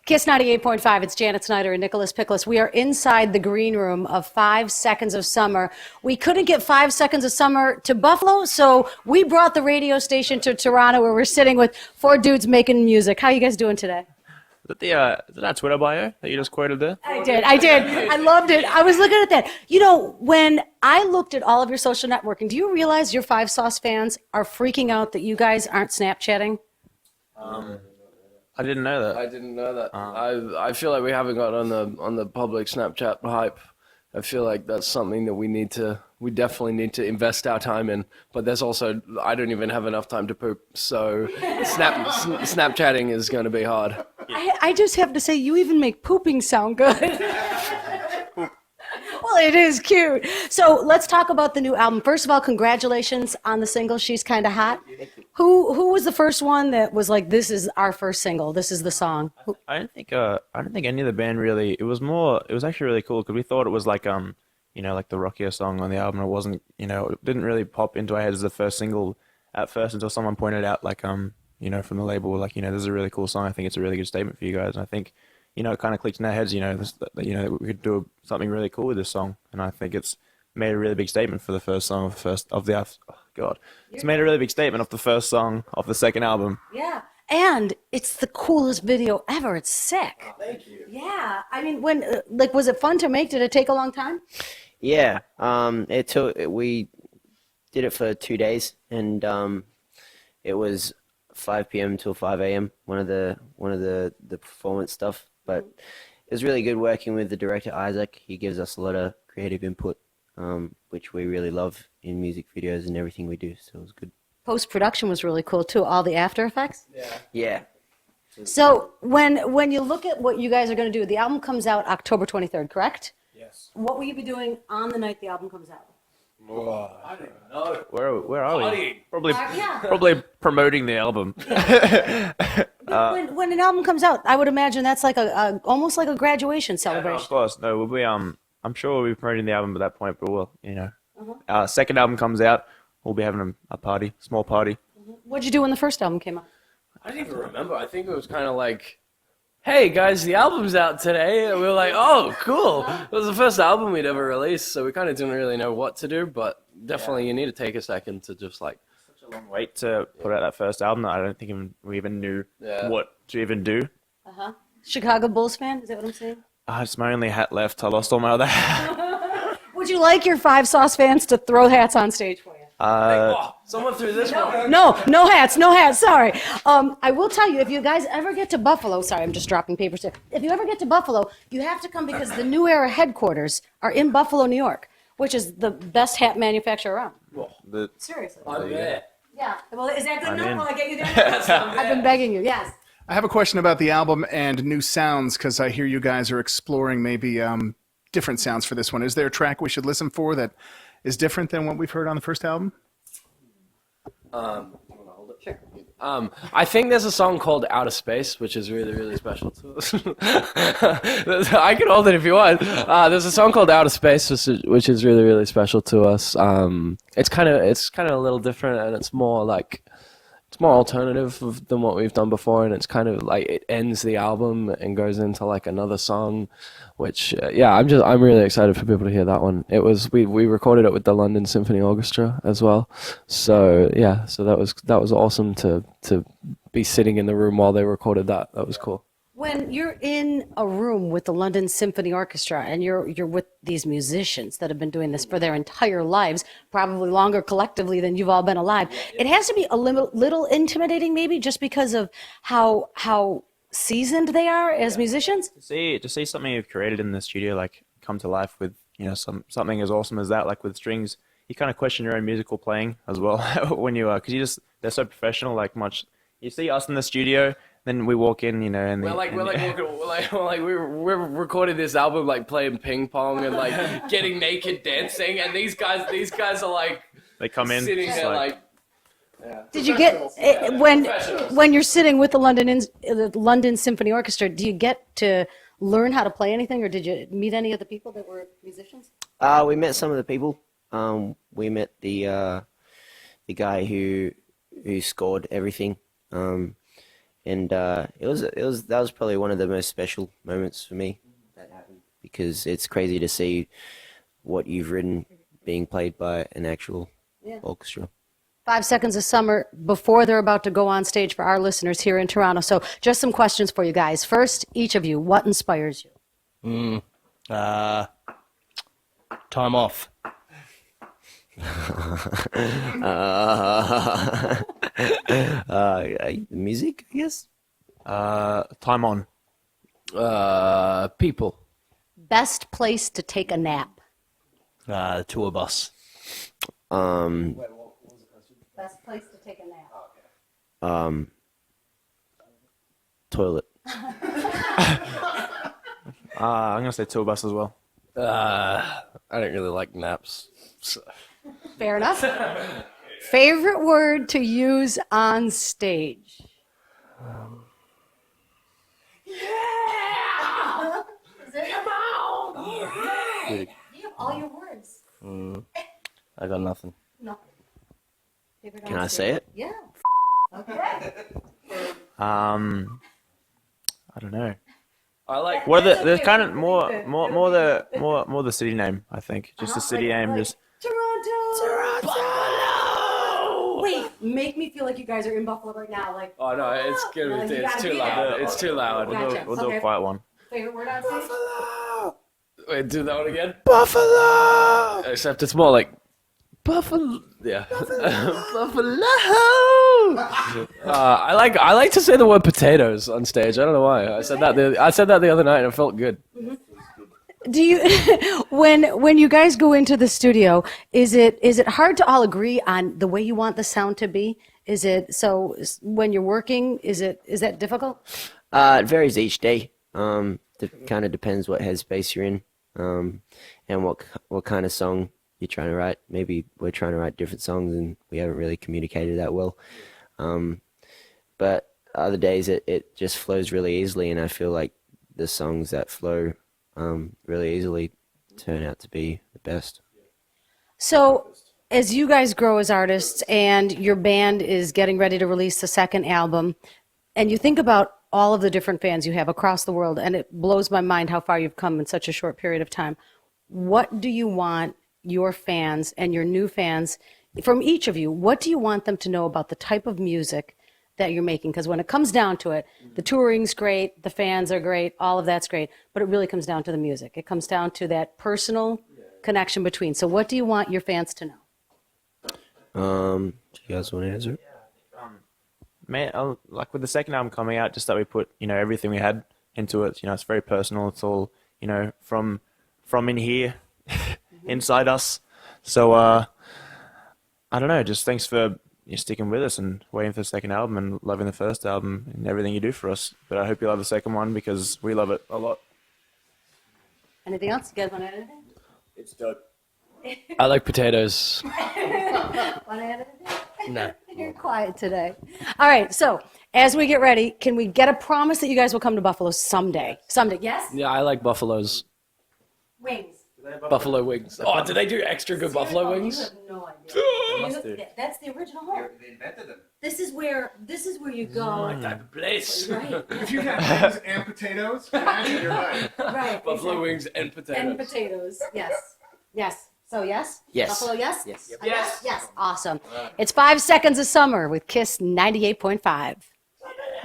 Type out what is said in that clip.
Kiss 98.5, it's Janet Snyder and Nicholas Pickles. We are inside the green room of 5 Seconds of Summer. We couldn't get 5 Seconds of Summer to Buffalo, so we brought the radio station to Toronto where we're sitting with four dudes making music. How are you guys doing today? Is that Twitter bio that you just quoted there? I did. I loved it. I was looking at that. You know, when I looked at all of your social networking, do you realize your Five Sauce fans are freaking out that you guys aren't Snapchatting? I didn't know that. I didn't know that. I feel like we haven't got on the public Snapchat hype. I feel like that's something that we definitely need to invest our time in. But there's also, I don't even have enough time to poop, so Snapchatting is going to be hard. I just have to say, you even make pooping sound good. Well, it is cute. So let's talk about the new album. First of all, congratulations on the single, She's Kinda Hot. Who was the first one that was like, this is our first single, this is the song? I don't think any of the band really. It was actually really cool because we thought it was like like the rockier song on the album. It wasn't, it didn't really pop into our heads as the first single at first until someone pointed out from the label, this is a really cool song. I think it's a really good statement for you guys. And I think, it kind of clicked in our heads, that we could do something really cool with this song. And I think it's made a really big statement for the first song It's made a really big statement of the first song of the second album. Yeah. And it's the coolest video ever. It's sick. Oh, thank you. Yeah. I mean, was it fun to make? Did it take a long time? Yeah. We did it for 2 days, and it was 5 p.m. till 5 a.m. One of the performance stuff, but it was really good working with the director Isaac. He gives us a lot of creative input, which we really love in music videos and everything we do. So it was good. Post-production was really cool too. All the after effects. Yeah. So when you look at what you guys are going to do, the album comes out October 23rd, correct? Yes. What will you be doing on the night the album comes out? I don't even know. Where are we? Yeah. Probably promoting the album. When an album comes out, I would imagine that's like almost like a graduation No, celebration. of course. No, we'll be I'm sure we'll be promoting the album at that point, but our second album comes out, we'll be having a party, small party. What'd you do when the first album came out? I don't even remember. I think it was kind of like, hey guys, the album's out today. And we were like, oh, cool. It was the first album we'd ever released, so we kind of didn't really know what to do, but definitely you need to take a second to just like... Such a long wait to put out that first album that I don't think we even knew what to even do. Chicago Bulls fan? Is that what I'm saying? It's my only hat left. I lost all my other hats. Would you like your Five Sauce fans to throw hats on stage for you? Someone threw this one. No hats, sorry. I will tell you, if you guys ever get to Buffalo, sorry, I'm just dropping papers here. If you ever get to Buffalo, you have to come because the New Era headquarters are in Buffalo, New York, which is the best hat manufacturer around. Seriously. I'm there. Yeah. Well, is that good enough? in. Will I get you there? I've been begging you, yes. I have a question about the album and new sounds, because I hear you guys are exploring maybe different sounds for this one. Is there a track we should listen for that is different than what we've heard on the first album? Sure. I think there's a song called Outer Space, which is really, really special to us. I can hold it if you want. There's a song called Outer Space, which is really, really special to us. It's kind of a little different, and it's more alternative than what we've done before, and it's kind of like it ends the album and goes into like another song, which I'm really excited for people to hear that one. It was we recorded it with the London Symphony Orchestra as well, so that was awesome to be sitting in the room while they recorded that. That was cool. When you're in a room with the London Symphony Orchestra and you're with these musicians that have been doing this for their entire lives, probably longer collectively than you've all been alive, it has to be a little intimidating maybe just because of how seasoned they are as musicians. To see something you've created in the studio like come to life with something as awesome as that, like with strings, you kind of question your own musical playing as well when you because they're so professional. Like you see us in the studio. Then we walk in, and we're recording this album like playing ping pong and like getting naked dancing, and these guys are like they come in sitting there like. Yeah. Did you get when you're sitting with the London Symphony Orchestra? Do you get to learn how to play anything, or did you meet any of the people that were musicians? We met some of the people. We met the guy who scored everything. and that was probably one of the most special moments for me that happened, because it's crazy to see what you've written being played by an actual orchestra. 5 Seconds of Summer before they're about to go on stage for our listeners here in Toronto. So just some questions for you guys. First, each of you, what inspires you? Time off. Music, I guess. Time on. People. Best place to take a nap? The tour bus. Best place to take a nap? Toilet. I'm gonna say tour bus as well. I don't really like naps. So. Fair enough. Favorite word to use on stage? Yeah! Come on! All right. You have all your words. I got nothing. No. Favorite Can on I stage? say it? Yeah. Okay. I don't know. I like. What are the kind of more the city name? I think just the city name. Just Toronto. Wait, make me feel like you guys are in Buffalo right now. Like, Oh no, it's good. No, you It's gotta too be loud. there. It's too loud. Gotcha. we'll do Okay. a quiet one. favorite word on stage? Wait, do that one again. Buffalo. Except it's more like Buffalo. Yeah. Buffalo. I like to say the word potatoes on stage. I don't know why. I said that the other night and it felt good. Do you, when you guys go into the studio, is it hard to all agree on the way you want the sound to be? Is it so when you're working? Is that difficult? It varies each day. Kind of depends what headspace you're in, and what kind of song you're trying to write. Maybe we're trying to write different songs and we haven't really communicated that well. But other days it just flows really easily, and I feel like the songs that flow really easily turn out to be the best. So, as you guys grow as artists and your band is getting ready to release the second album, and you think about all of the different fans you have across the world, and it blows my mind how far you've come in such a short period of time. What do you want your fans and your new fans, from each of you, what do you want them to know about the type of music that you're making? Because when it comes down to it, the touring's great, the fans are great, all of that's great, but it really comes down to the music. It comes down to that personal connection between. So what do you want your fans to know? Do you guys want to answer? Man, like with the second album coming out, just that we put everything we had into it. It's very personal. It's all from in here, inside us. So I don't know. Just thanks for sticking with us and waiting for the second album and loving the first album and everything you do for us. But I hope you love the second one because we love it a lot. Anything else? You guys want to add anything? It's dope. I like potatoes. Want to add anything? No. You're quiet today. All right, so as we get ready, can we get a promise that you guys will come to Buffalo someday? Someday, yes? Yeah, I like buffaloes. Wings. Buffalo wings. Oh, do they do extra good buffalo Oh, wings? You have no idea. That's the original home. They invented them. This is where you go. Type of place. Right, If you have wings and potatoes, imagine you're right. right. Buffalo exactly. wings and potatoes. And potatoes. Yes. Yes. So yes? Yes. Buffalo, yes? Yes. Yes. Yes. Awesome. It's 5 Seconds of Summer with Kiss 98.5.